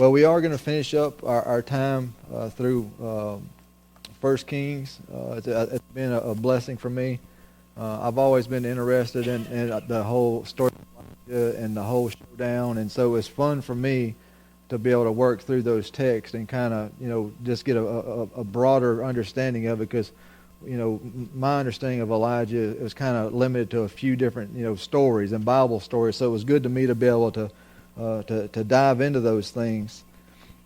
Well, we are going to finish up our time through 1 Kings. It's been a blessing for me. I've always been interested in the whole story and the whole showdown, and so it's fun for me to be able to work through those texts and kind of, just get a broader understanding of it, because, my understanding of Elijah is kind of limited to a few different, stories and Bible stories. So it was good to me to be able to dive into those things.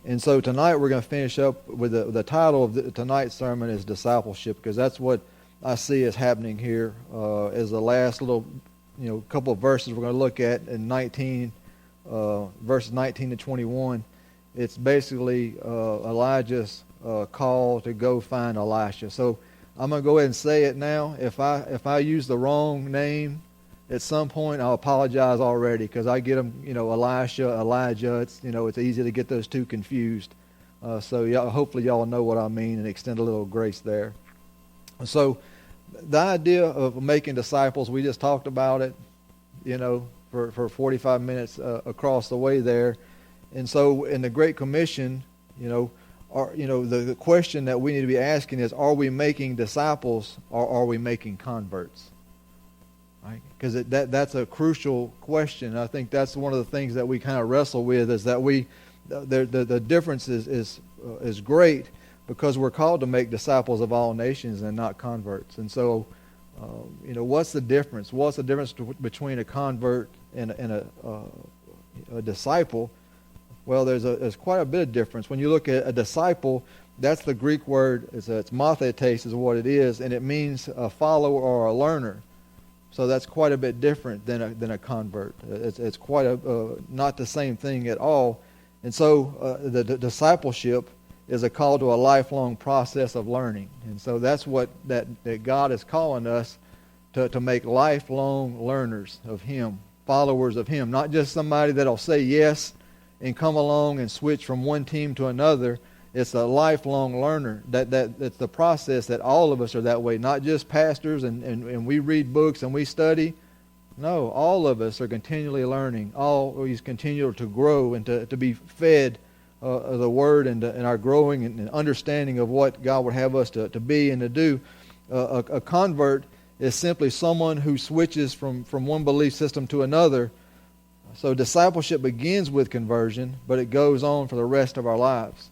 And so tonight we're going to finish up with the title of tonight's sermon is Discipleship, because that's what I see as happening here as the last little, couple of verses we're going to look at in verses 19 to 21. It's basically Elijah's call to go find Elisha. So I'm going to go ahead and say it now. If I use the wrong name at some point, I'll apologize already, because I get them, Elisha, Elijah. It's easy to get those two confused. So hopefully y'all know what I mean and extend a little grace there. So the idea of making disciples, we just talked about it, for 45 minutes across the way there. And so in the Great Commission, the question that we need to be asking is, are we making disciples or are we making converts? Right? Because that's a crucial question. I think that's one of the things that we kind of wrestle with, is that the difference is great, because we're called to make disciples of all nations and not converts. And so, what's the difference? What's the difference between a convert and a disciple? Well, there's quite a bit of difference. When you look at a disciple, that's the Greek word. It's mathetes is what it is, and it means a follower or a learner. So that's quite a bit different than a convert. It's quite not the same thing at all. And so the discipleship is a call to a lifelong process of learning. And so that's what that God is calling us to make lifelong learners of Him, followers of Him, not just somebody that'll say yes and come along and switch from one team to another. It's a lifelong learner. That's the process that all of us are that way, not just pastors and we read books and we study. No, all of us are continually learning, always continue to grow and to be fed the Word and our growing and understanding of what God would have us to be and to do. A convert is simply someone who switches from one belief system to another. So discipleship begins with conversion, but it goes on for the rest of our lives.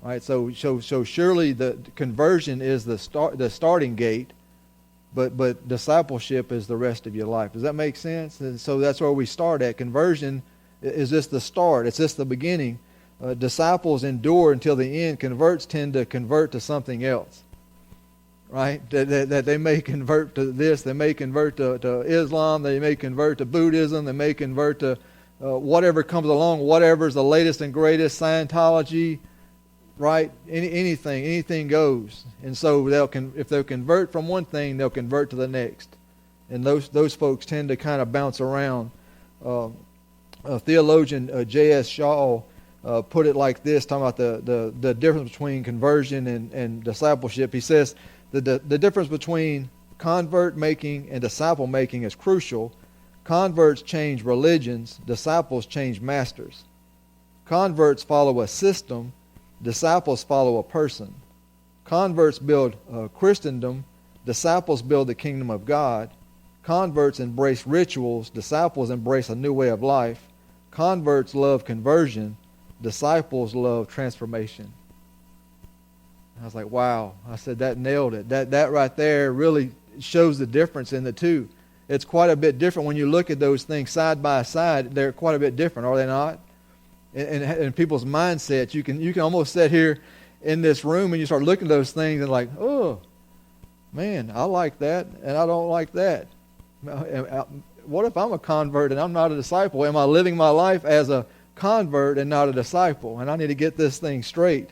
Right? So surely the conversion is the starting gate, but discipleship is the rest of your life. Does that make sense? And so that's where we start at. Conversion is just the start. It's just the beginning. Disciples endure until the end. Converts tend to convert to something else. Right? That they may convert to this, they may convert to Islam, they may convert to Buddhism, they may convert to whatever comes along, whatever's the latest and greatest, Scientology, right? Anything goes. And so if they'll convert from one thing, they'll convert to the next. And those folks tend to kind of bounce around. Theologian J.S. Shaw put it like this, talking about the difference between conversion and discipleship. He says, the difference between convert making and disciple making is crucial. Converts change religions, disciples change masters. Converts follow a system, disciples follow a person. Converts build Christendom, disciples build the kingdom of God. Converts embrace rituals, disciples embrace a new way of life. Converts love conversion, disciples love transformation. I was like, wow. I said, that nailed it. That right there really shows the difference in the two. It's quite a bit different when you look at those things side by side. They're quite a bit different, are they not? In people's mindsets, you can almost sit here in this room and you start looking at those things and like, oh, man, I like that and I don't like that. What if I'm a convert and I'm not a disciple? Am I living my life as a convert and not a disciple? And I need to get this thing straight.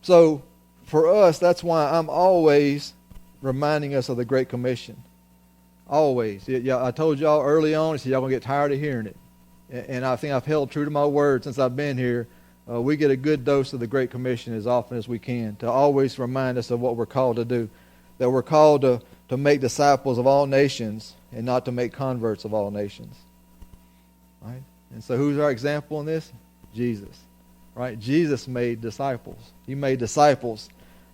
So for us, that's why I'm always reminding us of the Great Commission. Always. I told y'all early on, I said, y'all going to get tired of hearing it. And I think I've held true to my word since I've been here. We get a good dose of the Great Commission as often as we can to always remind us of what we're called to do. That we're called to make disciples of all nations and not to make converts of all nations. Right? And so who's our example in this? Jesus, right? Jesus made disciples. He made disciples.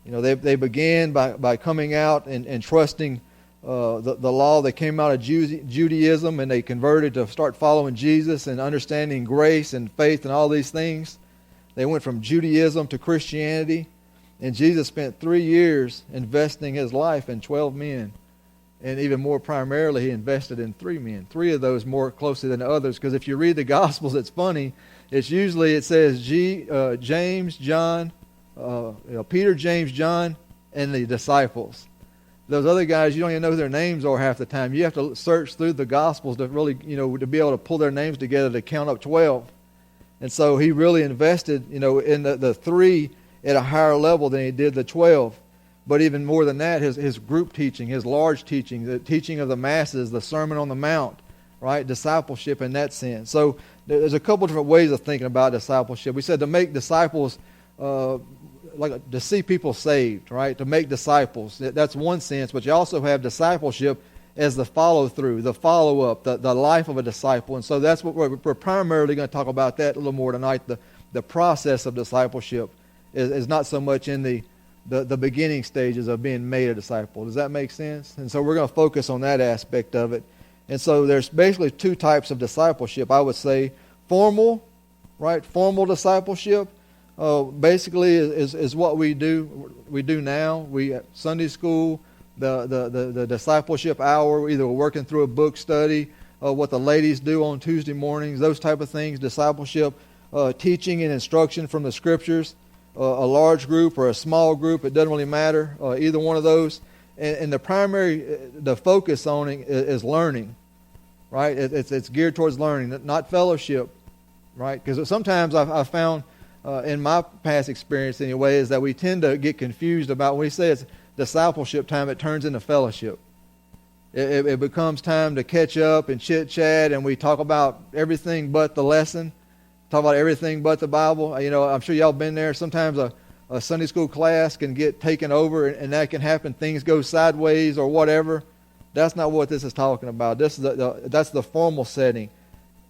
They began by coming out and trusting the law. They came out of Judaism and they converted to start following Jesus and understanding grace and faith and all these things. They went from Judaism to Christianity. And Jesus spent 3 years investing his life in 12 men. And even more primarily, he invested in 3 men. 3 of those more closely than the others. Because if you read the Gospels, it's funny. It says James, John, Peter, James, John, and the disciples. Those other guys, you don't even know who their names are half the time. You have to search through the Gospels to really, to be able to pull their names together to count up 12. And so he really invested, in the 3 at a higher level than he did the 12. But even more than that, his group teaching, his large teaching, the teaching of the masses, the Sermon on the Mount, right? Discipleship in that sense. So there's a couple different ways of thinking about discipleship. We said to make disciples, to see people saved, right? To make disciples. That's one sense. But you also have discipleship as the follow-through, the follow-up, the life of a disciple. And so that's what we're primarily going to talk about that a little more tonight. The process of discipleship is not so much in the beginning stages of being made a disciple. Does that make sense? And so we're going to focus on that aspect of it. And so there's basically 2 types of discipleship. I would say formal, right? Formal discipleship basically is what we do. We do now. Sunday school, the discipleship hour. Either we're working through a book study, what the ladies do on Tuesday mornings, those type of things. Discipleship, teaching and instruction from the Scriptures. A large group or a small group, it doesn't really matter, either one of those. And the focus on it is learning, right? It's geared towards learning, not fellowship, right? Because sometimes I've found in my past experience anyway is that we tend to get confused about when we say it's discipleship time, it turns into fellowship. It becomes time to catch up and chit-chat, and we talk about everything but the lesson. Talk about everything but the Bible. I'm sure y'all been there. Sometimes a Sunday school class can get taken over, and that can happen. Things go sideways or whatever. That's not what this is talking about. That's the formal setting.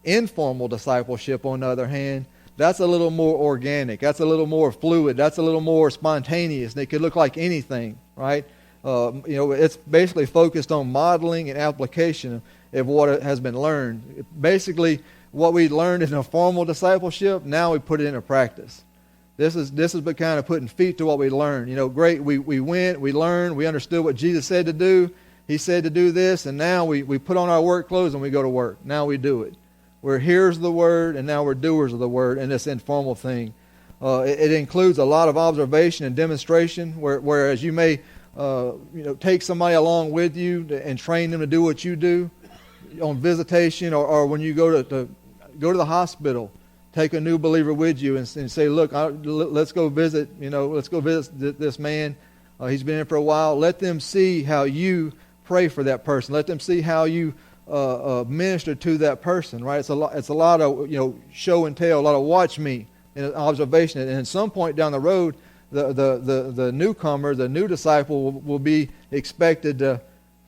Informal discipleship, on the other hand, that's a little more organic. That's a little more fluid. That's a little more spontaneous. And it could look like anything, right? It's basically focused on modeling and application of what has been learned. Basically, what we learned in a formal discipleship, now we put it into practice. This is kind of putting feet to what we learned. Great, we went, we learned, we understood what Jesus said to do. He said to do this, and now we put on our work clothes and we go to work. Now we do it. We're hearers of the Word, and now we're doers of the Word in this informal thing. It includes a lot of observation and demonstration, whereas you may take somebody along with you and train them to do what you do on visitation, or when you go to the hospital, take a new believer with you and say, look, let's go visit. Let's go visit this man. He's been in for a while. Let them see how you pray for that person. Let them see how you minister to that person. Right? It's a lot of show and tell, a lot of watch me and observation. And at some point down the road, the newcomer, the new disciple, will be expected to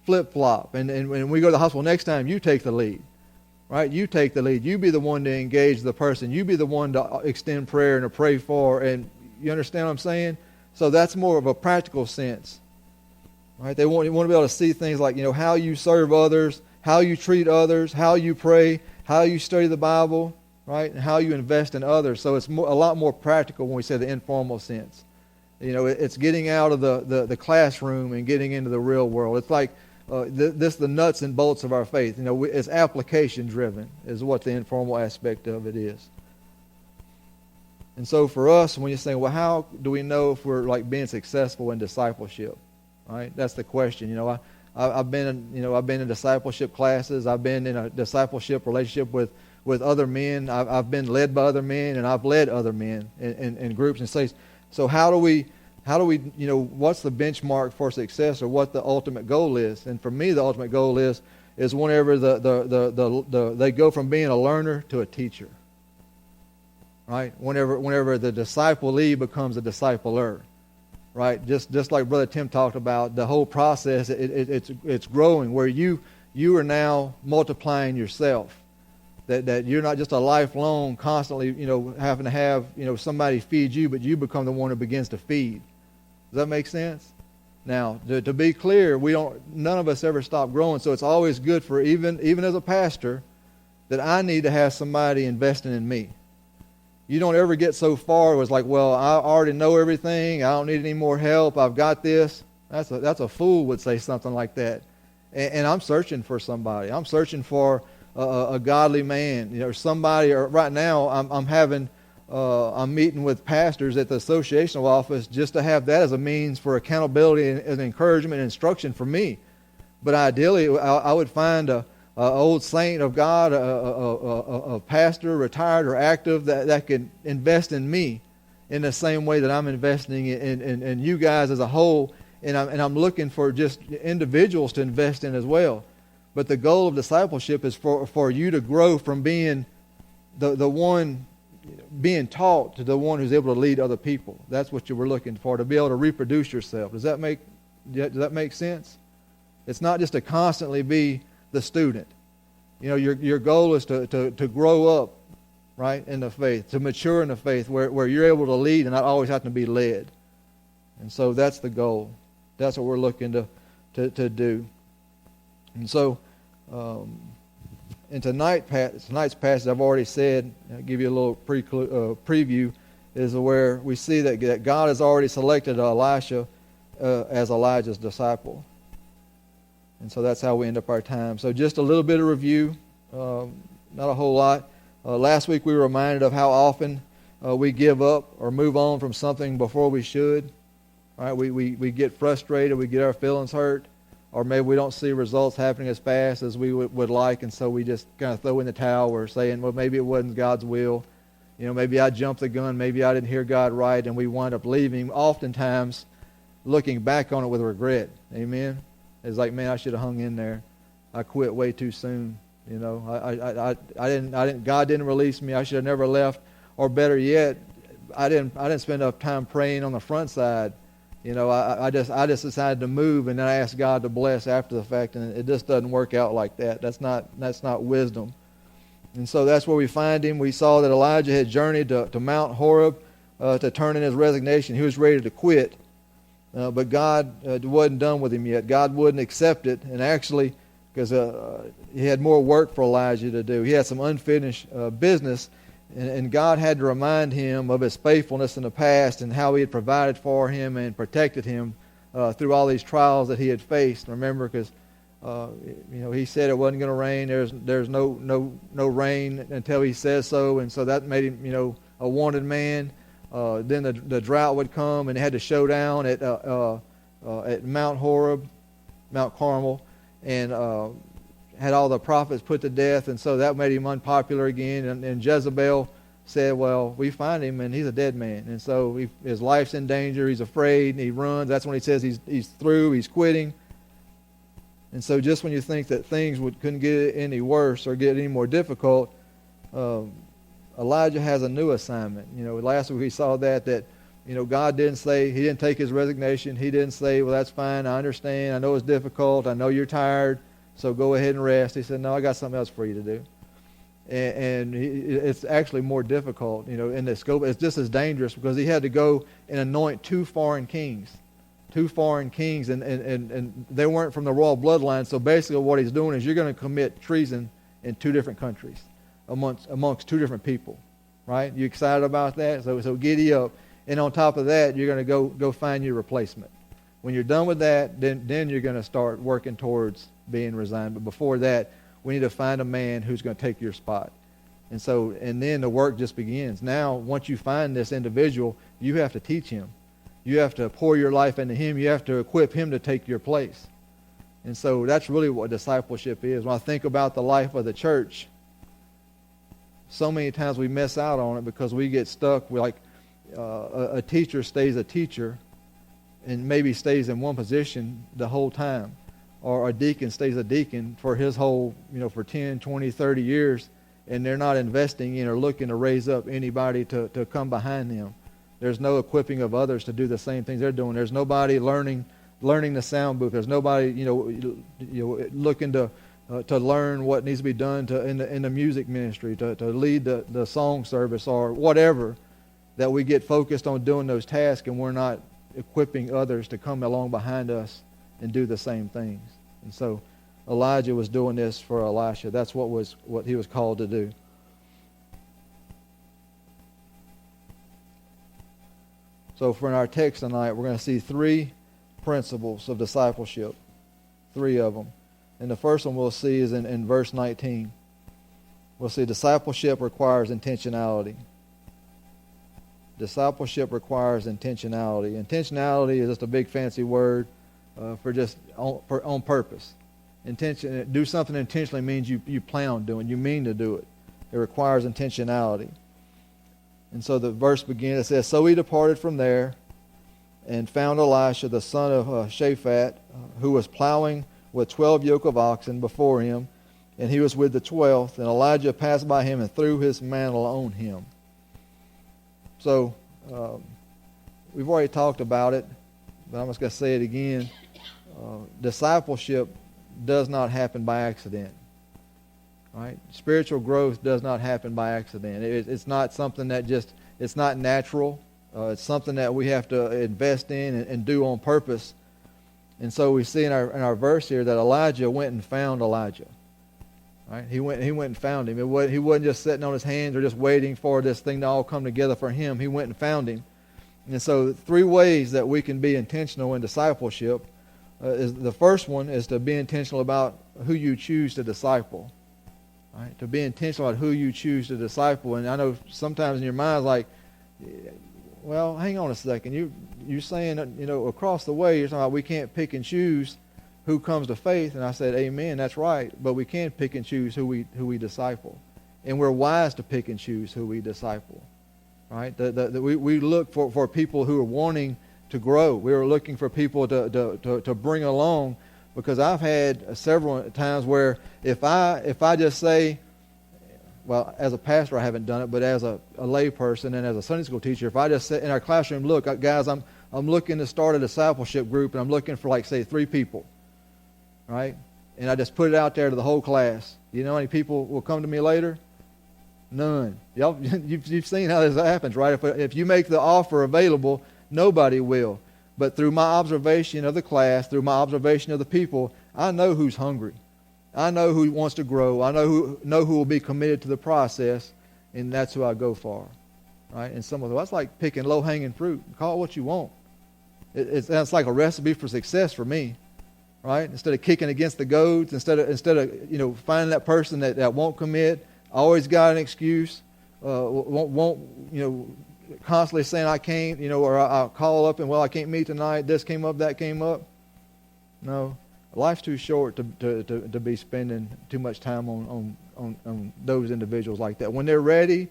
flip-flop. And when we go to the hospital next time, you take the lead. Right? You take the lead. You be the one to engage the person. You be the one to extend prayer and to pray for. And you understand what I'm saying? So that's more of a practical sense. Right? They want to be able to see things like, how you serve others, how you treat others, how you pray, how you study the Bible, right? And how you invest in others. So it's a lot more practical when we say the informal sense. It's getting out of the classroom and getting into the real world. It's like the nuts and bolts of our faith. It's application driven is what the informal aspect of it is. And so for us, when you're saying, well, how do we know if we're being successful in discipleship? Right? That's the question. I've been in discipleship classes. I've been in a discipleship relationship with other men. I've been led by other men, and I've led other men in groups. And so how do we what's the benchmark for success, or what the ultimate goal is? And for me, the ultimate goal is whenever they go from being a learner to a teacher. Right? Whenever the disciplee becomes a discipler. Right? Just like Brother Tim talked about, the whole process, it's growing, where you are now multiplying yourself. that you're not just a lifelong, constantly, having to have, somebody feed you, but you become the one who begins to feed. Does that make sense? Now, to be clear, none of us ever stop growing, so it's always good for, even as a pastor, that I need to have somebody investing in me. You don't ever get so far where it's like, well, I already know everything, I don't need any more help, I've got this. That's a fool would say something like that. And I'm searching for somebody. I'm searching for a godly man, somebody. Or right now, I'm meeting with pastors at the associational office just to have that as a means for accountability and encouragement and instruction for me. But ideally, I would find a old saint of God, a pastor, retired or active, that could invest in me in the same way that I'm investing in you guys as a whole. And I'm looking for just individuals to invest in as well. But the goal of discipleship is for you to grow from being the one being taught to the one who's able to lead other people. That's what you were looking for, to be able to reproduce yourself. Does that make sense? It's not just to constantly be the student. Your goal is to grow up, right, in the faith, to mature in the faith, where you're able to lead and not always have to be led. And so that's the goal. That's what we're looking to do. And so, in tonight's passage, I've already said, I'll give you a little preview, is where we see that God has already selected Elisha as Elijah's disciple. And so that's how we end up our time. So just a little bit of review, not a whole lot. Last week we were reminded of how often we give up or move on from something before we should. Right? We get frustrated, we get our feelings hurt, or maybe we don't see results happening as fast as we would like, and so we just kind of throw in the towel. We're saying, well, maybe it wasn't God's will. Maybe I jumped the gun, maybe I didn't hear God right, and we wind up leaving, oftentimes looking back on it with regret. Amen? It's like, man, I should have hung in there. I quit way too soon. I didn't. God didn't release me. I should have never left. Or better yet, I didn't spend enough time praying on the front side. I just decided to move, and then I asked God to bless after the fact, and it just doesn't work out like that. That's not wisdom. And so that's where we find him. We saw that Elijah had journeyed to Mount Horeb to turn in his resignation. He was ready to quit, but God wasn't done with him yet. God wouldn't accept it, and actually, because he had more work for Elijah to do. He had some unfinished business. And God had to remind him of his faithfulness in the past and how he had provided for him and protected him through all these trials that he had faced. Remember, because he said it wasn't going to rain. There's no rain until he says so, and so that made him a wanted man. Then the drought would come, and they had to show down at Mount Horeb, Mount Carmel, and had all the prophets put to death, and so that made him unpopular again. And Jezebel said, well, we find him, and he's a dead man. And so his life's in danger. He's afraid, and he runs. That's when he says he's through, he's quitting. And so just when you think that things couldn't get any worse or get any more difficult, Elijah has a new assignment. Last week we saw that God didn't say, he didn't take his resignation. He didn't say, well, that's fine, I understand, I know it's difficult, I know you're tired, so go ahead and rest. He said, no, I got something else for you to do. And it's actually more difficult, in the scope. It's just as dangerous because he had to go and anoint two foreign kings, and they weren't from the royal bloodline. So basically what he's doing is you're going to commit treason in two different countries amongst two different people, right? You excited about that? So giddy up. And on top of that, you're going to go find your replacement. When you're done with that, then you're going to start working towards being resigned. But before that, we need to find a man who's going to take your spot. And then the work just begins. Now, once you find this individual, you have to teach him. You have to pour your life into him. You have to equip him to take your place. And so that's really what discipleship is. When I think about the life of the church, so many times we miss out on it because we get stuck. A teacher stays a teacher and maybe stays in one position the whole time. Or a deacon stays a deacon for his whole, for 10, 20, 30 years, and they're not investing in or looking to raise up anybody to come behind them. There's no equipping of others to do the same things they're doing. There's nobody learning the sound booth. There's nobody, looking to to learn what needs to be done in the music ministry, to lead the song service or whatever, that we get focused on doing those tasks and we're not equipping others to come along behind us and do the same things. And so Elijah was doing this for Elisha. That's what he was called to do. So for in our text tonight, we're going to see 3 principles of discipleship. 3 of them. And the first one we'll see is in verse 19. We'll see discipleship requires intentionality. Discipleship requires intentionality. Intentionality is just a big fancy word for just on purpose. Do something intentionally means you plan on doing, you mean to do it. It requires intentionality. And so the verse begins, it says, "So he departed from there and found Elisha, the son of Shaphat, who was plowing with 12 yoke of oxen before him, and he was with the 12th. And Elijah passed by him and threw his mantle on him." So we've already talked about it, but I'm just going to say it again. Discipleship does not happen by accident. Right? Spiritual growth does not happen by accident. It's not something that it's not natural. It's something that we have to invest in and do on purpose. And so we see in our verse here that Elijah went and found Elijah. Right? He went and found him. He wasn't just sitting on his hands or just waiting for this thing to all come together for him. He went and found him. And so 3 ways that we can be intentional in discipleship. The first one is to be intentional about who you choose to disciple. Right? To be intentional about who you choose to disciple. And I know sometimes in your mind, like, well, hang on a second. You're saying that, across the way, you're talking about we can't pick and choose who comes to faith. And I said, amen, that's right. But we can pick and choose who we disciple. And we're wise to pick and choose who we disciple. Right? We look for people who are wanting to grow. We are looking for people to bring along. Because I've had several times where if I just say, well, as a pastor I haven't done it, but as a lay person and as a Sunday school teacher, if I just sit in our classroom, look, guys, I'm looking to start a discipleship group, and I'm looking for, like, say, 3 people, right? And I just put it out there to the whole class. You know how many people will come to me later? None. Y'all, you've seen how this happens, right? If you make the offer available, nobody will. But through my observation of the class, through my observation of the people, I know who's hungry. I know who wants to grow. I know who will be committed to the process, and that's who I go for. Right? And some of them, that's like picking low-hanging fruit. Call it what you want. It sounds like a recipe for success for me. Right? Instead of kicking against the goads, instead of finding that person that won't commit, always got an excuse, won't constantly saying I can't, or I'll call up and, well, I can't meet tonight. This came up, that came up. No, life's too short to be spending too much time on those individuals like that. When they're ready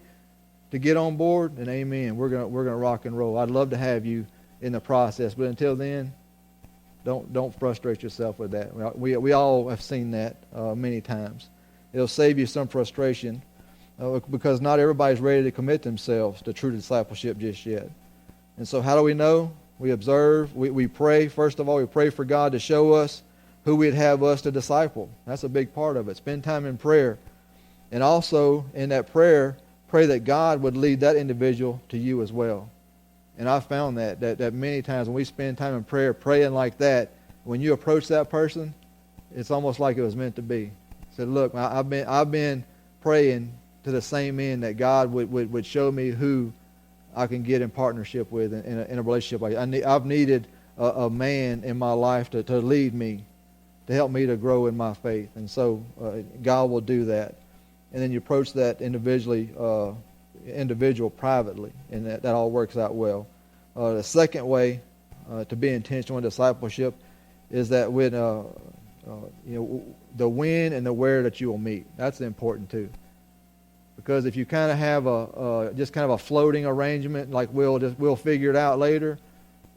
to get on board, then amen. We're gonna rock and roll. I'd love to have you in the process, but until then, don't frustrate yourself with that. We all have seen that many times. It'll save you some frustration. Because not everybody's ready to commit themselves to true discipleship just yet. And so how do we know? We observe, we pray. First of all, we pray for God to show us who He'd have us to disciple. That's a big part of it. Spend time in prayer. And also, in that prayer, pray that God would lead that individual to you as well. And I've found that many times when we spend time in prayer, praying like that, when you approach that person, it's almost like it was meant to be. Said, look, I've been praying to the same end that God would show me who I can get in partnership with in a relationship like that. I've needed a man in my life to lead me, to help me to grow in my faith. And so God will do that. And then you approach that individual privately, and that all works out well. The second way to be intentional in discipleship is that when the when and the where that you will meet. That's important too. Because if you kind of have just kind of a floating arrangement, like we'll figure it out later,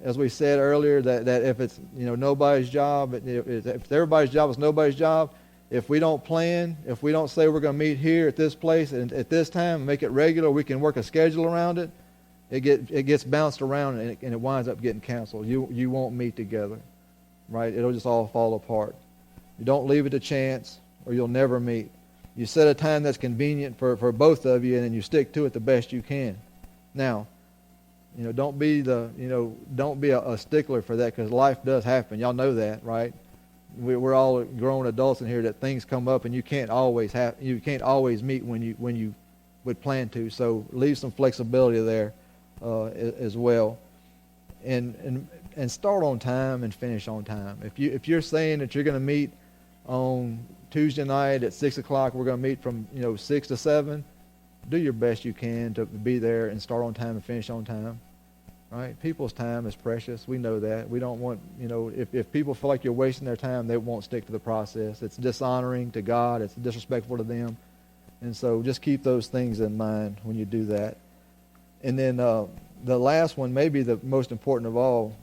as we said earlier, that if it's nobody's job, if everybody's job is nobody's job, if we don't plan, if we don't say we're going to meet here at this place and at this time, make it regular, we can work a schedule around it. It gets bounced around and it winds up getting canceled. You won't meet together, right? It'll just all fall apart. You don't leave it to chance. or you'll never meet. You set a time that's convenient for both of you, and then you stick to it the best you can. Now, don't be a stickler for that, because life does happen. Y'all know that, right? We're all grown adults in here, that things come up and you can't always meet when you would plan to. So leave some flexibility there as well, and start on time and finish on time. If you're saying that you're going to meet on Tuesday night at 6:00, we're going to meet from 6 to 7. Do your best you can to be there and start on time and finish on time. Right? People's time is precious. We know that. We don't want, if people feel like you're wasting their time, they won't stick to the process. It's dishonoring to God. It's disrespectful to them. And so just keep those things in mind when you do that. And then the last one, maybe the most important of all,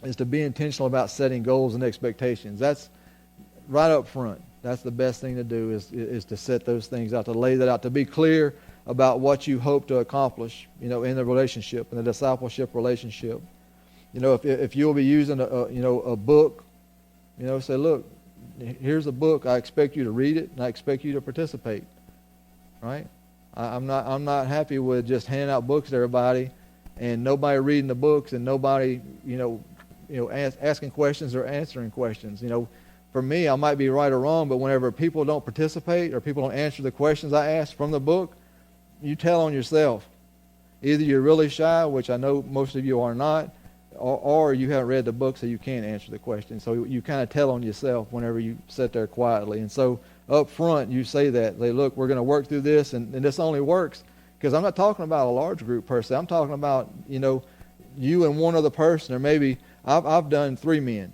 is to be intentional about setting goals and expectations. That's right up front. That's the best thing to do, is to set those things out, to lay that out, to be clear about what you hope to accomplish, in the relationship, in the discipleship relationship. If you'll be using a book, say, look, here's a book. I expect you to read it, and I expect you to participate. Right? I'm not happy with just handing out books to everybody, and nobody reading the books, and nobody asking questions or answering questions. For me, I might be right or wrong, but whenever people don't participate or people don't answer the questions I ask from the book, you tell on yourself. Either you're really shy, which I know most of you are not, or you haven't read the book, so you can't answer the question. So you kind of tell on yourself whenever you sit there quietly. And so up front, you say that. They look, we're going to work through this, and this only works because I'm not talking about a large group per se. I'm talking about, you and one other person, or maybe I've done 3 men.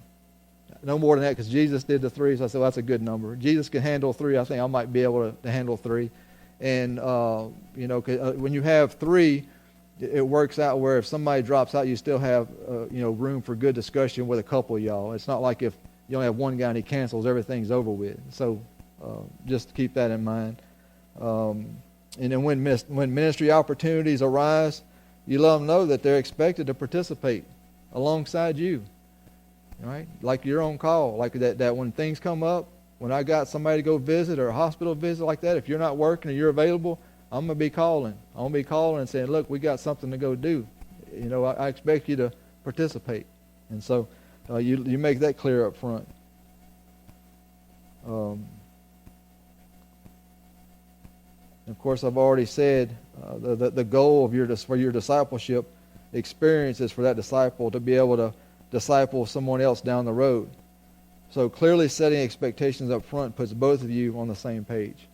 No more than that, because Jesus did the 3, so I said, well, that's a good number. Jesus can handle 3. I think I might be able to handle 3. And, when you have 3, it works out where if somebody drops out, you still have, room for good discussion with a couple of y'all. It's not like if you only have one guy and he cancels, everything's over with. So just keep that in mind. And then when ministry opportunities arise, you let them know that they're expected to participate alongside you. Right? Like your own call. Like that when things come up, when I got somebody to go visit or a hospital visit like that, if you're not working or you're available, I'm going to be calling. I'm going to be calling and saying, look, we got something to go do. I expect you to participate. And so you make that clear up front. Of course, I've already said the goal for your discipleship experience is for that disciple to be able to disciple someone else down the road. So clearly setting expectations up front puts both of you on the same page.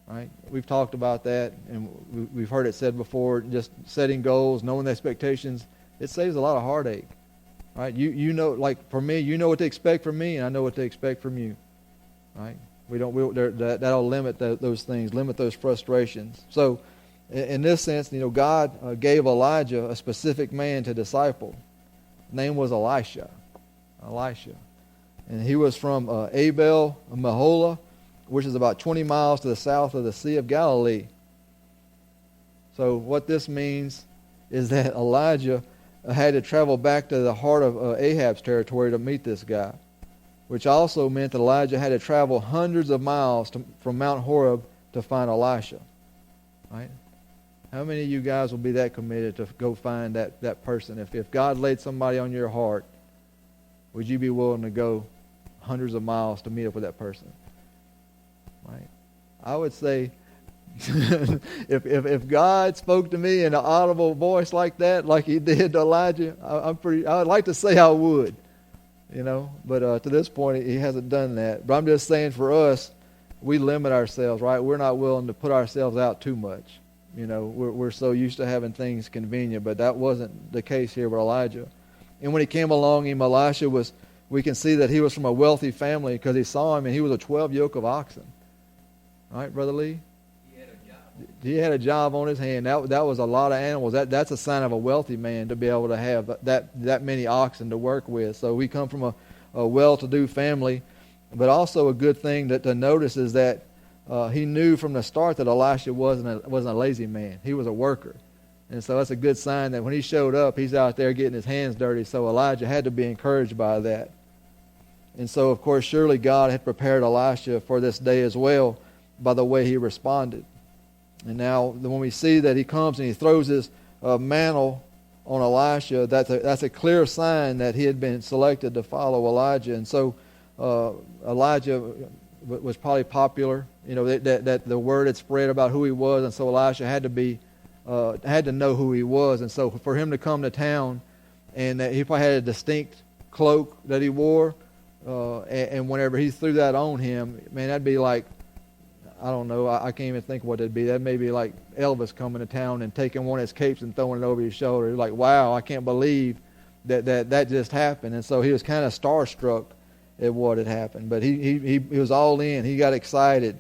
Right? We've talked about that, and we've heard it said before, just setting goals, knowing the expectations, it saves a lot of heartache. Right? Like for me, you know what to expect from me, and I know what to expect from you. Right? That'll limit those things, limit those frustrations. So in this sense, God gave Elijah a specific man to disciple. His name was Elisha. And he was from Abel Meholah, which is about 20 miles to the south of the Sea of Galilee. So what this means is that Elijah had to travel back to the heart of Ahab's territory to meet this guy, which also meant that Elijah had to travel hundreds of miles from Mount Horeb to find Elisha. Right? How many of you guys will be that committed to go find that person? If God laid somebody on your heart, would you be willing to go hundreds of miles to meet up with that person? Right? I would say, if God spoke to me in an audible voice like that, like He did to Elijah, I would like to say I would, But to this point, He hasn't done that. But I'm just saying, for us, we limit ourselves, right? We're not willing to put ourselves out too much. We're so used to having things convenient, but that wasn't the case here with Elijah. And when he came along, Elisha we can see that he was from a wealthy family, because he saw him and he was a 12 yoke of oxen. Right, Brother Lee? He had a job on his hand. That was a lot of animals. That's a sign of a wealthy man, to be able to have that many oxen to work with. So we come from a well-to-do family, but also a good thing to notice is that he knew from the start that Elisha wasn't a lazy man. He was a worker. And so that's a good sign that when he showed up, he's out there getting his hands dirty. So Elijah had to be encouraged by that. And so, of course, surely God had prepared Elisha for this day as well by the way he responded. And now when we see that he comes and he throws his mantle on Elisha, that's a clear sign that he had been selected to follow Elijah. And so Elijah was probably popular, that the word had spread about who he was, and so Elisha had to know who he was. And so for him to come to town, and that he probably had a distinct cloak that he wore, and whenever he threw that on him, man, that'd be like, I don't know, I can't even think what that'd be. That may be like Elvis coming to town and taking one of his capes and throwing it over his shoulder. He's like, wow, I can't believe that just happened. And so he was kind of starstruck at what had happened. But he was all in. He got excited.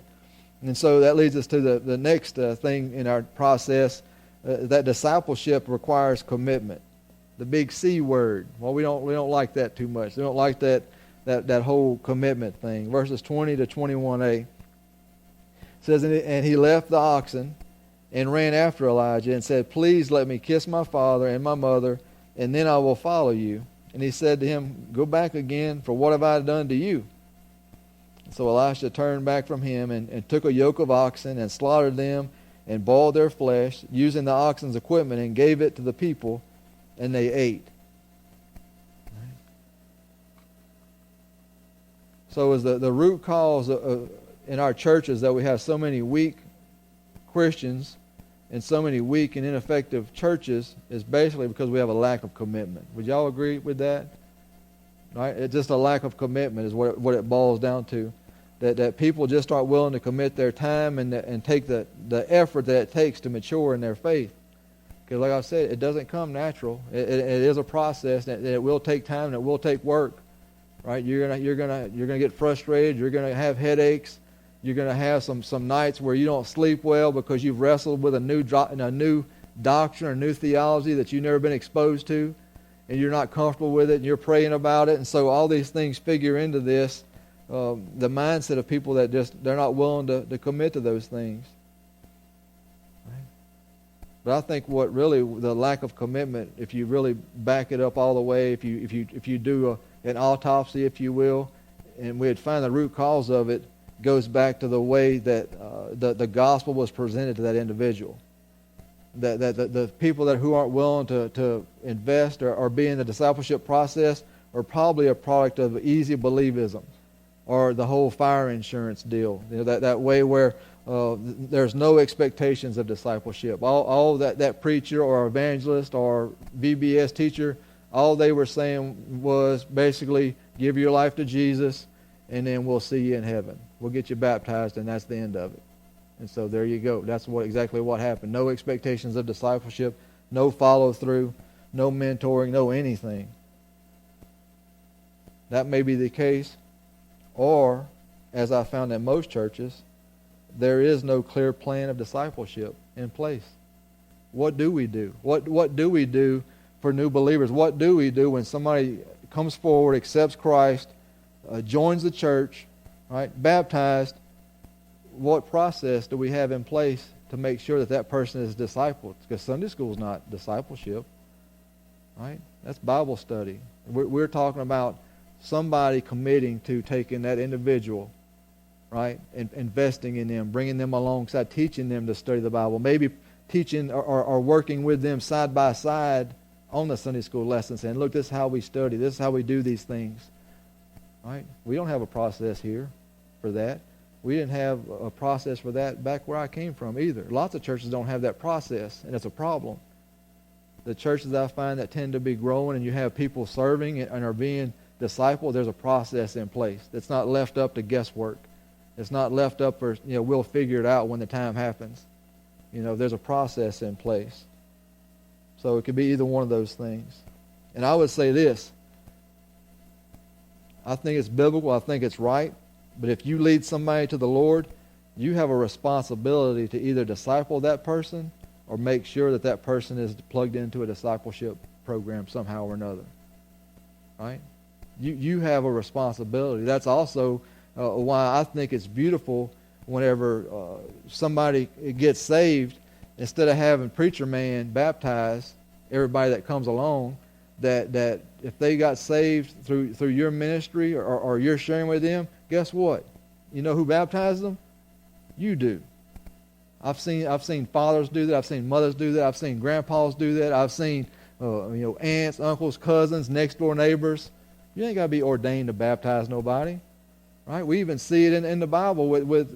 And so that leads us to the next thing in our process, that discipleship requires commitment. The big C word. Well, we don't like that too much. We don't like that whole commitment thing. Verses 20 to 21a. It says, and he left the oxen and ran after Elijah and said, please let me kiss my father and my mother, and then I will follow you. And he said to him, go back again, for what have I done to you? So Elisha turned back from him and took a yoke of oxen and slaughtered them and boiled their flesh, using the oxen's equipment, and gave it to the people, and they ate. So as the root cause in our churches that we have so many weak Christians and so many weak and ineffective churches is basically because we have a lack of commitment. Would y'all agree with that? Right? It's just a lack of commitment is what it boils down to. That people just aren't willing to commit their time and take the effort that it takes to mature in their faith. Because like I said, it doesn't come natural. It is a process, and it will take time and it will take work. Right? You're gonna get frustrated. You're gonna have headaches. You're going to have some nights where you don't sleep well because you've wrestled with a new doctrine or new theology that you've never been exposed to, and you're not comfortable with it, and you're praying about it. And so all these things figure into this, the mindset of people that they're not willing to commit to those things. Right? But I think what really the lack of commitment, if you really back it up all the way, if you do an autopsy, if you will, and we'd find the root cause of it, goes back to the way that the gospel was presented to that individual. That the people who aren't willing to invest or be in the discipleship process are probably a product of easy believism or the whole fire insurance deal. That way where there's no expectations of discipleship. All that preacher or evangelist or VBS teacher, all they were saying was basically give your life to Jesus, and then we'll see you in heaven. We'll get you baptized, and that's the end of it. And so there you go. That's exactly what happened. No expectations of discipleship, no follow-through, no mentoring, no anything. That may be the case. Or, as I found in most churches, there is no clear plan of discipleship in place. What do we do? What do we do for new believers? What do we do when somebody comes forward, accepts Christ, joins the church, right, baptized? What process do we have in place to make sure that person is discipled? Because Sunday school is not discipleship, right? That's Bible study. We're talking about somebody committing to taking that individual, right, and investing in them, bringing them alongside, teaching them to study the Bible, maybe teaching or working with them side by side on the Sunday school lessons, saying, look, this is how we study, this is how we do these things. Right? We don't have a process here for that. We didn't have a process for that back where I came from either. Lots of churches don't have that process, and it's a problem. The churches I find that tend to be growing and you have people serving and are being discipled, there's a process in place. It's not left up to guesswork. It's not left up for, we'll figure it out when the time happens. There's a process in place. So it could be either one of those things. And I would say this. I think it's biblical. I think it's right. But if you lead somebody to the Lord, you have a responsibility to either disciple that person or make sure that person is plugged into a discipleship program somehow or another. Right? You have a responsibility. That's also why I think it's beautiful whenever somebody gets saved, instead of having preacher man baptize everybody that comes along, that if they got saved through your ministry or you're sharing with them, guess what? You know who baptized them? You do. I've seen fathers do that. I've seen mothers do that. I've seen grandpas do that. I've seen aunts, uncles, cousins, next door neighbors. You ain't got to be ordained to baptize nobody, right? We even see it in the Bible with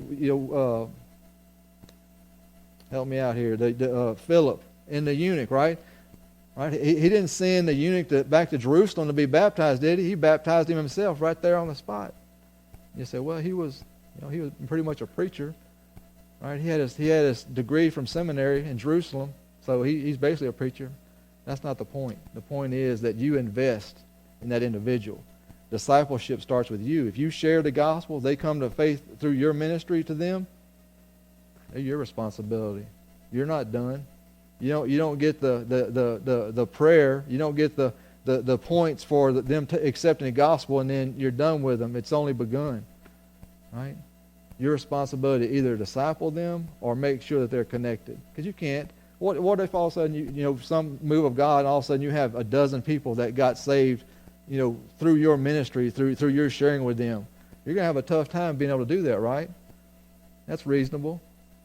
help me out here. Philip and the eunuch, right? Right? He didn't send the eunuch back to Jerusalem to be baptized, did he? He baptized him himself right there on the spot. You say, well, he was pretty much a preacher, right? He had his degree from seminary in Jerusalem, so he's basically a preacher. That's not the point. The point is that you invest in that individual. Discipleship starts with you. If you share the gospel, they come to faith through your ministry to them. They're your responsibility. You're not done. You don't get the prayer. You don't get the points for them accepting the gospel, and then you're done with them. It's only begun, right? Your responsibility to either disciple them or make sure that they're connected. Because you can't. What if all of a sudden some move of God, and all of a sudden you have a dozen people that got saved, through your ministry, through your sharing with them? You're gonna have a tough time being able to do that, right? That's reasonable.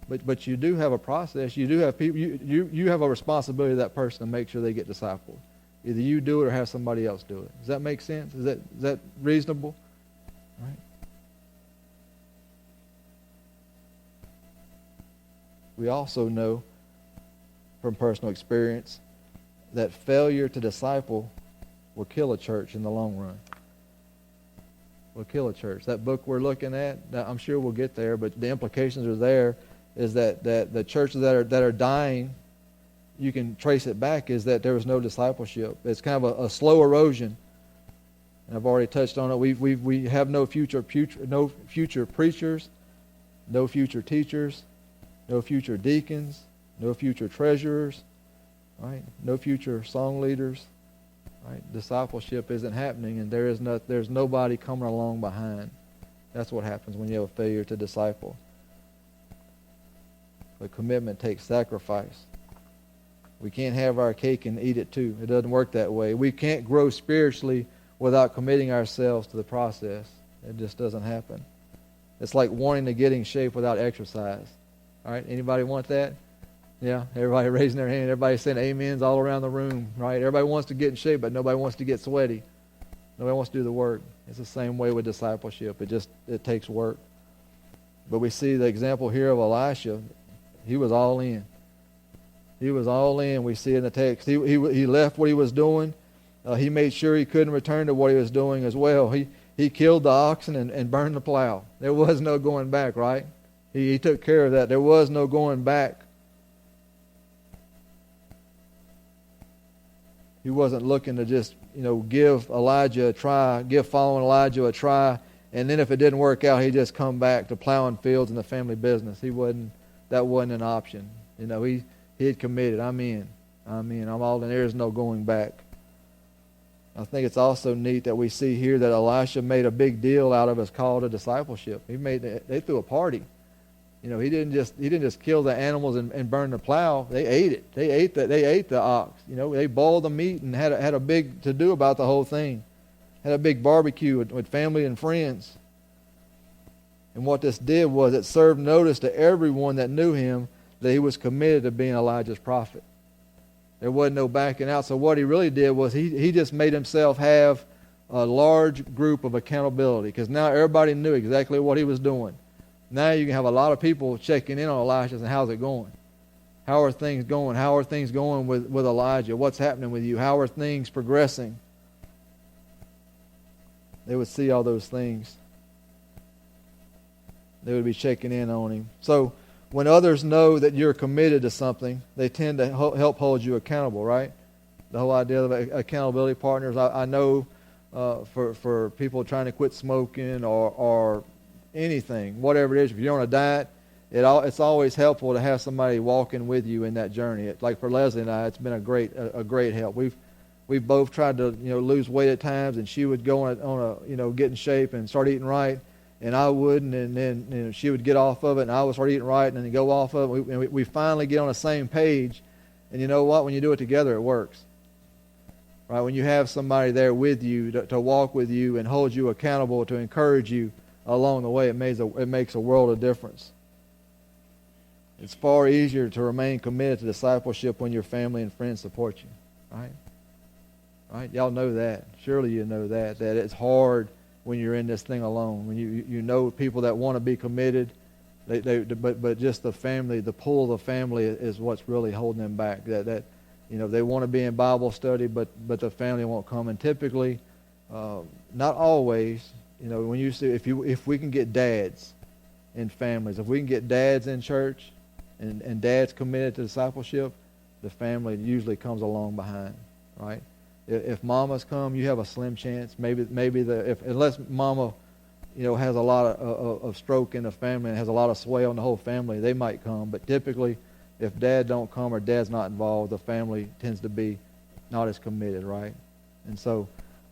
But you do have a process. You do have people. You have a responsibility to that person to make sure they get discipled. Either you do it or have somebody else do it. Does that make sense? Is that reasonable? Right. We also know from personal experience that failure to disciple will kill a church in the long run. Will kill a church. That book we're looking at, I'm sure we'll get there, but the implications are there. Is that the churches that are dying, you can trace it back, is that there was no discipleship. It's kind of a slow erosion. And I've already touched on it. We have no future preachers, no future teachers, no future deacons, no future treasurers, right? No future song leaders, right? Discipleship isn't happening, and there's nobody coming along behind. That's what happens when you have a failure to disciple. But commitment takes sacrifice. We can't have our cake and eat it too. It doesn't work that way. We can't grow spiritually without committing ourselves to the process. It just doesn't happen. It's like wanting to get in shape without exercise. All right, anybody want that? Yeah, everybody raising their hand. Everybody saying amens all around the room, right? Everybody wants to get in shape, but nobody wants to get sweaty. Nobody wants to do the work. It's the same way with discipleship. It takes work. But we see the example here of Elisha. He was all in. He was all in. We see in the text. He left what he was doing. He made sure he couldn't return to what he was doing as well. He killed the oxen and burned the plow. There was no going back, right? He took care of that. There was no going back. He wasn't looking to just, give Elijah a try, give following Elijah a try, and then if it didn't work out, he'd just come back to plowing fields and the family business. That wasn't an option. He had committed. I'm in. I'm all in. There's no going back. I think it's also neat that we see here that Elisha made a big deal out of his call to discipleship. They threw a party. He didn't just kill the animals and burn the plow. They ate it. They ate the ox. They boiled the meat and had a big to do about the whole thing. Had a big barbecue with family and friends. And what this did was it served notice to everyone that knew him that he was committed to being Elijah's prophet. There wasn't no backing out. So what he really did was he just made himself have a large group of accountability, because now everybody knew exactly what he was doing. Now you can have a lot of people checking in on Elisha and how's it going? How are things going? How are things going with Elijah? What's happening with you? How are things progressing? They would see all those things. They would be checking in on him. So when others know that you're committed to something, they tend to help hold you accountable, right? The whole idea of accountability partners. I know for people trying to quit smoking or anything, whatever it is, if you're on a diet, it's always helpful to have somebody walking with you in that journey. Like for Leslie and I, it's been a great help. We've both tried to lose weight at times, and she would go on a get in shape and start eating right. And I wouldn't, and then she would get off of it, and I would start eating right, and then go off of it. We finally get on the same page, and you know what? When you do it together, it works. right? When you have somebody there with you to walk with you and hold you accountable, to encourage you along the way, it makes a world of difference. It's far easier to remain committed to discipleship when your family and friends support you, right? Right? Y'all know that. Surely you know that it's hard when you're in this thing alone. When you know people that want to be committed, but just the family, the pull of the family is what's really holding them back. That they want to be in Bible study, but the family won't come. And typically, not always, when you see if we can get dads in families, if we can get dads in church, and dads committed to discipleship, the family usually comes along behind, right? If mamas come, you have a slim chance. Maybe unless mama, has a lot of stroke in the family and has a lot of sway on the whole family, they might come. But typically, if dad don't come or dad's not involved, the family tends to be not as committed, right? And so,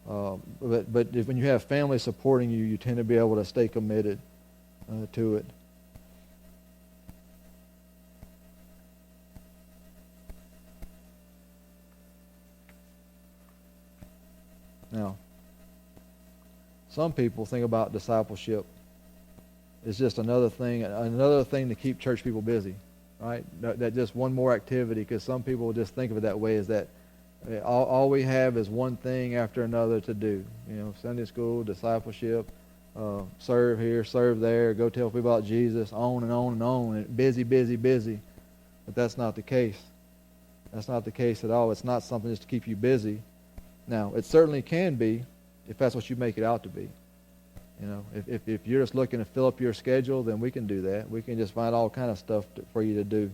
but when you have family supporting you, you tend to be able to stay committed to it. Now, some people think about discipleship as just another thing to keep church people busy, right? That just one more activity, because some people will just think of it that way, is that all we have is one thing after another to do. Sunday school, discipleship, serve here, serve there, go tell people about Jesus, on and on and on, and busy, busy, busy. But that's not the case. That's not the case at all. It's not something just to keep you busy. Now, it certainly can be if that's what you make it out to be. If you're just looking to fill up your schedule, then we can do that. We can just find all kind of stuff for you to do.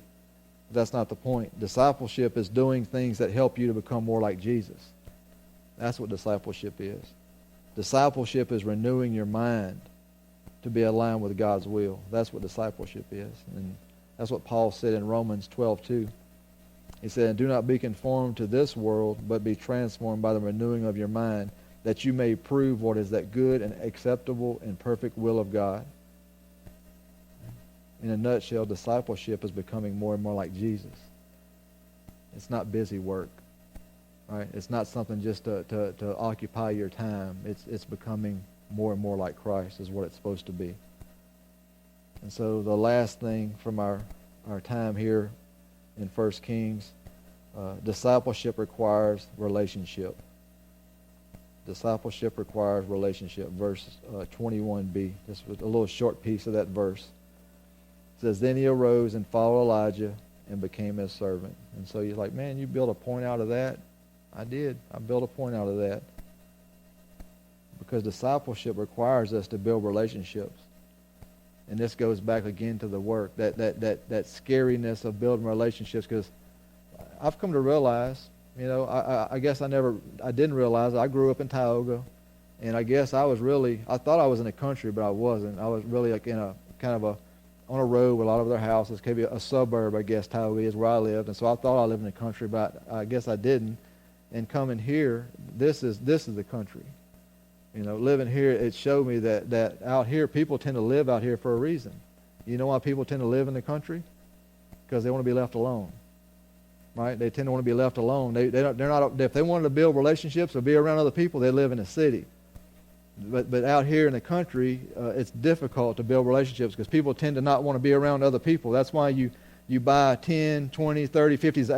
But that's not the point. Discipleship is doing things that help you to become more like Jesus. That's what discipleship is. Discipleship is renewing your mind to be aligned with God's will. That's what discipleship is. And that's what Paul said in Romans 12:2. He said, "Do not be conformed to this world, but be transformed by the renewing of your mind, that you may prove what is that good and acceptable and perfect will of God." In a nutshell, discipleship is becoming more and more like Jesus. It's not busy work, right? It's not something just to occupy your time. It's becoming more and more like Christ is what it's supposed to be. And so the last thing from our time here in 1 Kings, discipleship requires relationship. Discipleship requires relationship. Verse 21b, just a little short piece of that verse. It says, "Then he arose and followed Elijah and became his servant." And so you're like, man, you built a point out of that? I did. I built a point out of that. Because discipleship requires us to build relationships. And this goes back again to the work, that scariness of building relationships. Because I've come to realize, I guess I didn't realize I grew up in Tioga, and I guess I thought I was in the country, but I wasn't. I was really like in a kind of on a road with a lot of other houses. Could be a suburb, I guess Tioga is where I lived, and so I thought I lived in the country, but I guess I didn't. And coming here, this is the country. Living here, it showed me that out here, people tend to live out here for a reason. You know why people tend to live in the country? Because they want to be left alone, right? They tend to want to be left alone. They're not. If they wanted to build relationships or be around other people, they live in a city. But out here in the country, it's difficult to build relationships because people tend to not want to be around other people. That's why you buy 10, 20, 30, 50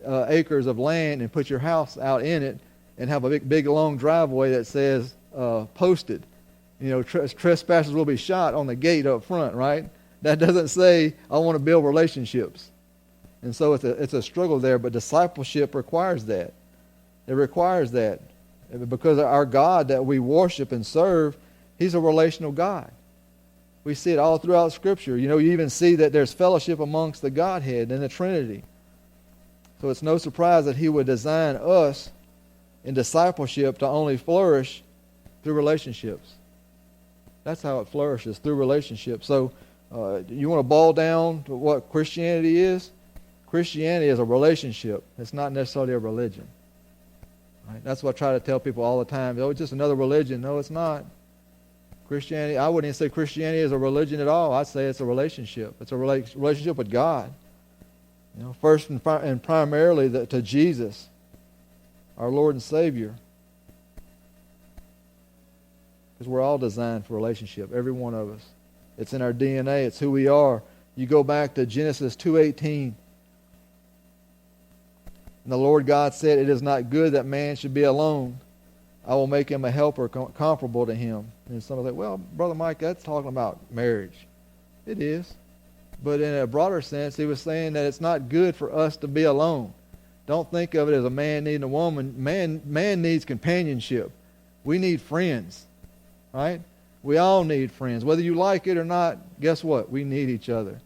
acres of land and put your house out in it, and have a big long driveway that says posted, trespassers will be shot on the gate up front, right? That doesn't say I want to build relationships. And so it's a struggle there, but discipleship requires that. It requires that. Because our God that we worship and serve, He's a relational God. We see it all throughout Scripture. You even see that there's fellowship amongst the Godhead and the Trinity. So it's no surprise that He would design us in discipleship to only flourish through relationships. That's how it flourishes, through relationships. So you want to boil down to what Christianity is? Christianity is a relationship. It's not necessarily a religion. Right? That's what I try to tell people all the time. Oh, it's just another religion. No, it's not. Christianity, I wouldn't even say Christianity is a religion at all. I'd say it's a relationship. It's a relationship with God. First and primarily to Jesus. our Lord and Savior. Because we're all designed for relationship, every one of us. It's in our DNA. It's who we are. You go back to Genesis 2:18. And the Lord God said, "It is not good that man should be alone. I will make him a helper comparable to him." And some are like, "Well, Brother Mike, that's talking about marriage." It is. But in a broader sense, he was saying that it's not good for us to be alone. Don't think of it as a man needing a woman. Man needs companionship. We need friends. Right? We all need friends. Whether you like it or not, guess what? We need each other.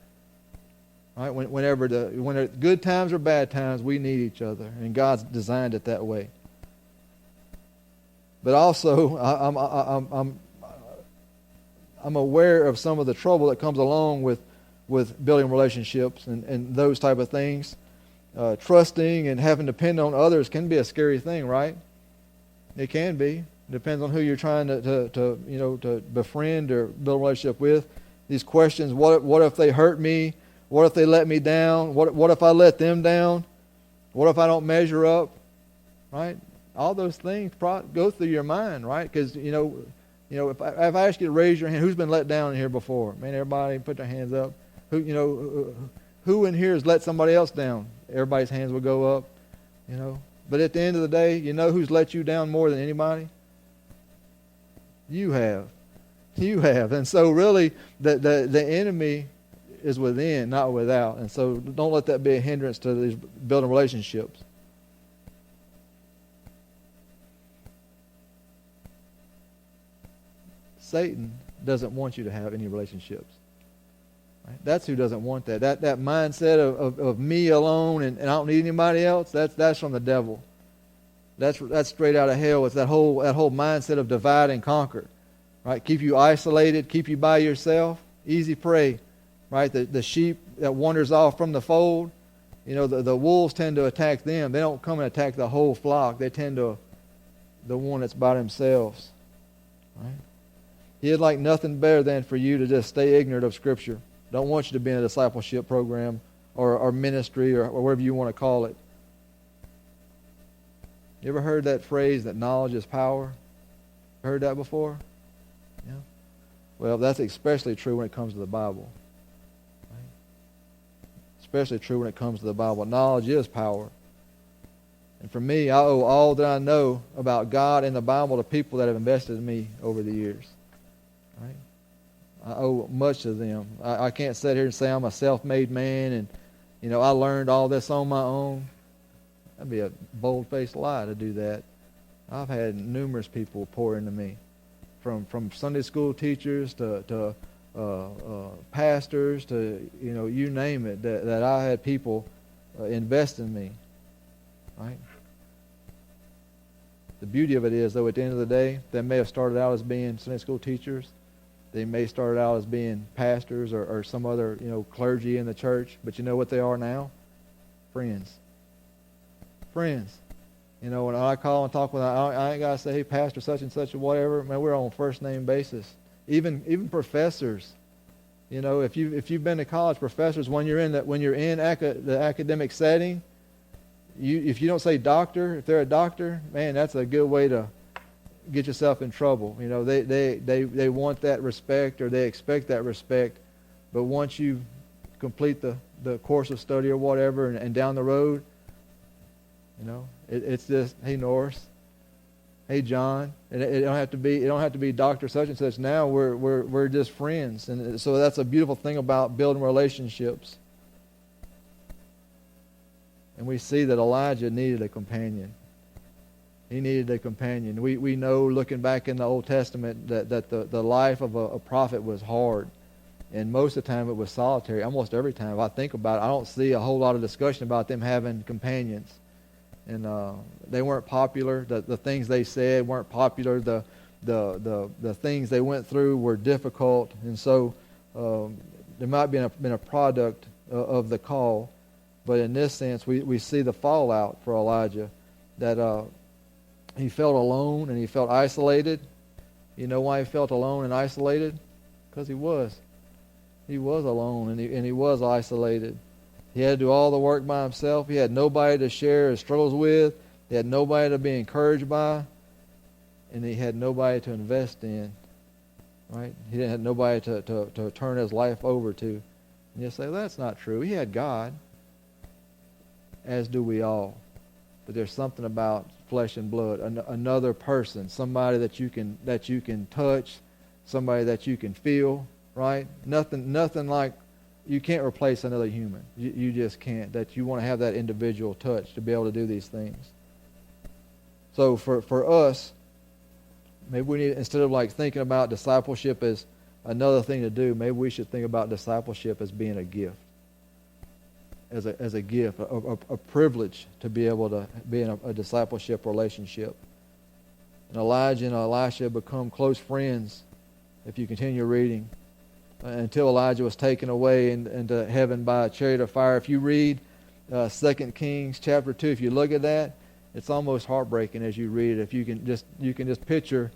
Right? Whenever good times or bad times, we need each other. And God's designed it that way. But also, I'm aware of some of the trouble that comes along with building relationships and those type of things. Trusting and having to depend on others can be a scary thing, right? It can be. It depends on who you're trying to befriend or build a relationship with. These questions: what if they hurt me? What if they let me down? What if I let them down? What if I don't measure up? Right? All those things go through your mind, right? Because if I ask you to raise your hand, who's been let down in here before? Man, everybody put their hands up. Who in here has let somebody else down? Everybody's hands will go up. But at the end of the day, who's let you down more than anybody? You have. And so really, the enemy is within, not without. And so don't let that be a hindrance to these building relationships. Satan doesn't want you to have any relationships. Right? That's who doesn't want that. That mindset of me alone and I don't need anybody else, that's from the devil. That's straight out of hell. It's that whole mindset of divide and conquer. Right? Keep you isolated, keep you by yourself, easy prey. Right? The sheep that wanders off from the fold, the wolves tend to attack them. They don't come and attack the whole flock. They tend to the one that's by themselves. Right? He'd like nothing better than for you to just stay ignorant of Scripture. Don't want you to be in a discipleship program or ministry or whatever you want to call it. You ever heard that phrase that knowledge is power? Heard that before? Yeah. Well, that's especially true when it comes to the Bible. Right? Especially true when it comes to the Bible. Knowledge is power. And for me, I owe all that I know about God and the Bible to people that have invested in me over the years. Right? I owe much to them. I can't sit here and say I'm a self-made man and I learned all this on my own. That'd be a bold-faced lie to do that. I've had numerous people pour into me, from Sunday school teachers to pastors to you name it. That I had people invest in me. Right. The beauty of it is, though, at the end of the day, they may have started out as being Sunday school teachers. They may start out as being pastors or some other clergy in the church. But you know what they are now? Friends. Friends. When I call and talk with them, I ain't got to say, "Hey, pastor such and such," or whatever. Man, we're on first name basis. Even professors. If you've been to college, professors, when you're in the academic setting, if you don't say doctor, if they're a doctor, man, that's a good way to get yourself in trouble. They want that respect, or they expect that respect. But once you complete the course of study or whatever, and down the road, it's just, "Hey, Norris, hey, John," and it don't have to be Dr. such and such. Now we're just friends, and so that's a beautiful thing about building relationships. And we see that Elijah needed a companion. He needed a companion. We know, looking back in the Old Testament, that the life of a prophet was hard. And most of the time it was solitary. Almost every time, if I think about it, I don't see a whole lot of discussion about them having companions. And they weren't popular. The things they said weren't popular. The things they went through were difficult. And so there might have been a product of the call. But in this sense, we see the fallout for Elijah, that he felt alone and he felt isolated. You know why he felt alone and isolated? Because he was. He was alone and he was isolated. He had to do all the work by himself. He had nobody to share his struggles with. He had nobody to be encouraged by, and he had nobody to invest in. Right? He didn't have nobody to turn his life over to. And you say, well, that's not true. He had God, as do we all. But there's something about flesh and blood, another person, somebody that you can touch, somebody that you can feel, right? Nothing like, you can't replace another human. You just can't. That you want to have that individual touch to be able to do these things. So for us, maybe we need, instead of like thinking about discipleship as another thing to do, maybe we should think about discipleship as being a gift. As a gift, a privilege to be able to be in a discipleship relationship. And Elijah and Elisha become close friends, if you continue reading, until Elijah was taken away into heaven by a chariot of fire. If you read 2 Kings chapter 2, if you look at that, it's almost heartbreaking as you read it. If you can just picture,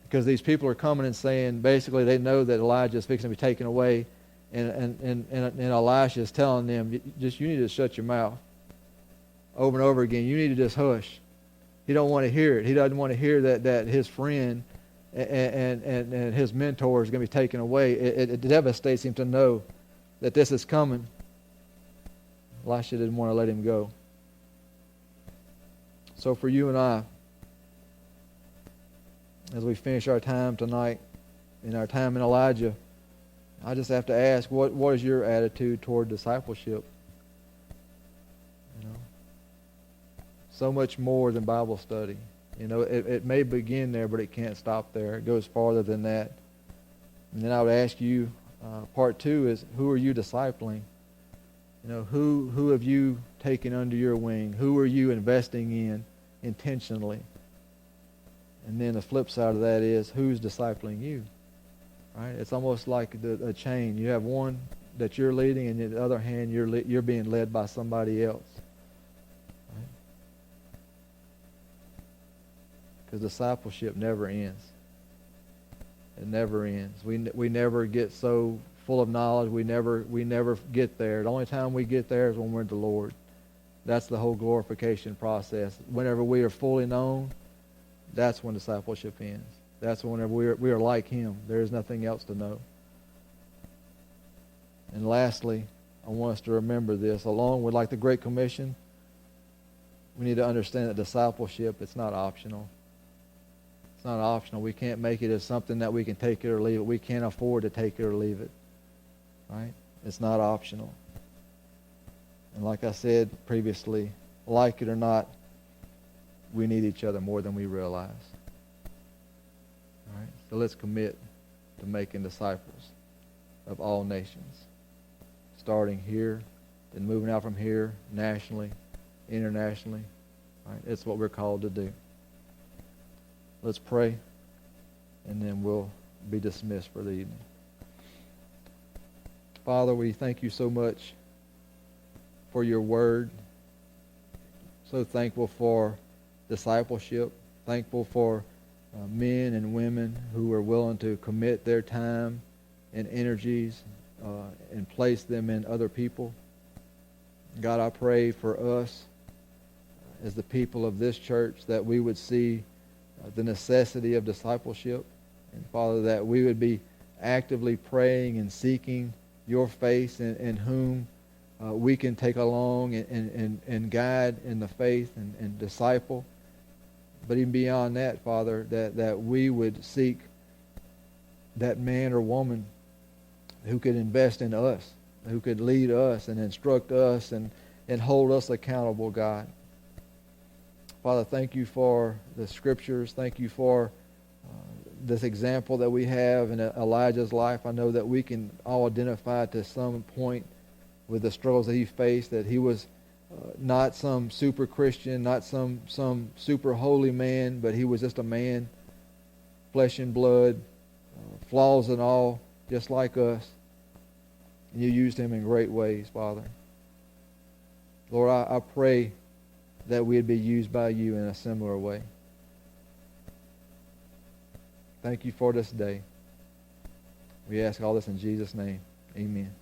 because these people are coming and saying, basically they know that Elijah is fixing to be taken away, and Elisha is telling them, you need to shut your mouth. Over and over again, you need to just hush. He don't want to hear it. He doesn't want to hear that his friend and his mentor is going to be taken away. It devastates him to know that this is coming. Elisha didn't want to let him go. So for you and I, as we finish our time tonight, in our time in Elijah, I just have to ask, what is your attitude toward discipleship? You know, so much more than Bible study. You know, it may begin there, but it can't stop there. It goes farther than that. And then I would ask you, part 2 is, who are you discipling? You know, who have you taken under your wing? Who are you investing in intentionally? And then the flip side of that is, who's discipling you? Right? It's almost like a chain. You have one that you're leading, and on the other hand, you're being led by somebody else. Right? Because discipleship never ends. It never ends. We never get so full of knowledge. We never get there. The only time we get there is when we're in the Lord. That's the whole glorification process. Whenever we are fully known, that's when discipleship ends. That's whenever we are like Him. There is nothing else to know. And lastly, I want us to remember this. Along with like the Great Commission, we need to understand that discipleship, it's not optional. It's not optional. We can't make it as something that we can take it or leave it. We can't afford to take it or leave it. Right? It's not optional. And like I said previously, like it or not, we need each other more than we realize. All right? So let's commit to making disciples of all nations, starting here, then moving out from here, nationally, internationally. All right? It's what we're called to do. Let's pray, and then we'll be dismissed for the evening. Father, we thank you so much for your word. So thankful for discipleship. Thankful for men and women who are willing to commit their time and energies and place them in other people. God, I pray for us as the people of this church that we would see the necessity of discipleship. And Father, that we would be actively praying and seeking your face in whom we can take along and guide in the faith and disciple. But even beyond that, Father, that we would seek that man or woman who could invest in us, who could lead us and instruct us and hold us accountable, God. Father, thank you for the scriptures. Thank you for this example that we have in Elijah's life. I know that we can all identify to some point with the struggles that he faced, that he was not some super Christian, not some super holy man, but he was just a man, flesh and blood, flaws and all, just like us. And you used him in great ways, Father. Lord, I pray that we'd be used by you in a similar way. Thank you for this day. We ask all this in Jesus' name. Amen.